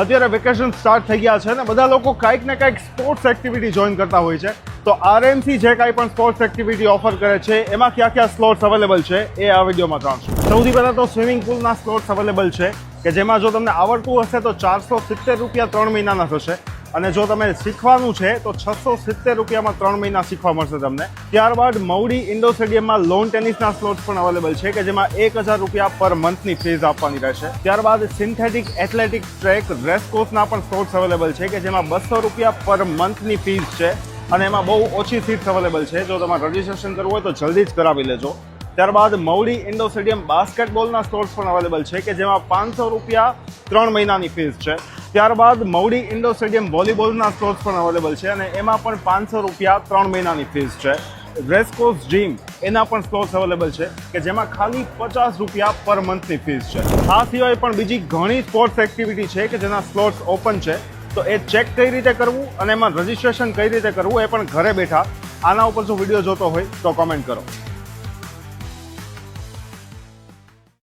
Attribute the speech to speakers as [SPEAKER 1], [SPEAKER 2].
[SPEAKER 1] અત્યારે vacation start થઈ ગયા છે ને બધા લોકો કાંઈક ને કાંઈક સ્પોર્ટ્સ એક્ટિવિટી જોઈન કરતા હોય છે. તો આરએમસી જે કાંઈ પણ સ્પોર્ટ્સ એક્ટિવિટી ઓફર કરે છે એમાં કયા કયા સ્લોટ્સ અવેલેબલ છે એ આ વિડીયોમાં જાણશું. સૌથી પહેલાં તો સ્વિમિંગ પુલના સ્લોટ્સ અવેલેબલ છે કે જેમાં જો તમને આવડતું હશે તો 470 રૂપિયા 3 મહિનાના થશે અને જો તમે શીખવાનું છે તો 670 રૂપિયામાં 3 મહિના શીખવા મળશે તમને. ત્યારબાદ મવડી ઇન્ડોર સ્ટેડિયમમાં લોન ટેનિસના સ્લોટ્સ પણ અવેલેબલ છે કે જેમાં 1000 રૂપિયા પર મંથની ફીસ આપવાની રહેશે. ત્યારબાદ સિન્થેટિક એથ્લેટિક ટ્રેક રેસકોર્સના પણ સ્લોટ્સ અવેલેબલ છે કે જેમાં 200 રૂપિયા પર મંથની ફીસ છે અને એમાં બહુ ઓછી સીટ્સ અવેલેબલ છે. જો તમારે રજીસ્ટ્રેશન કરવું હોય તો જલ્દી જ કરાવી લેજો. ત્યારબાદ મવડી ઇન્ડોર સ્ટેડિયમ બાસ્કેટબોલના સ્લોટ્સ પણ અવેલેબલ છે કે જેમાં 500 રૂપિયા 3 મહિનાની ફીસ છે. ત્યારબાદ મવડી ઇન્ડોર સ્ટેડિયમ વોલીબોલના સ્લોટ્સ પણ અવેલેબલ છે અને એમાં પણ 500 રૂપિયા 3 મહિનાની ફીસ છે. રેસકોર્સ જીમ એના પણ સ્લોટ્સ અવેલેબલ છે કે જેમાં ખાલી 50 રૂપિયા પર મંથની ફીસ છે. આ સિવાય પણ બીજી ઘણી સ્પોર્ટ્સ એક્ટિવિટી છે કે જેના સ્લોટ્સ ઓપન છે. તો એ ચેક કઈ રીતે કરવું અને એમાં રજીસ્ટ્રેશન કઈ રીતે કરવું એ પણ ઘરે બેઠા આના ઉપર જો વિડીયો જોતો હોય તો કોમેન્ટ કરો.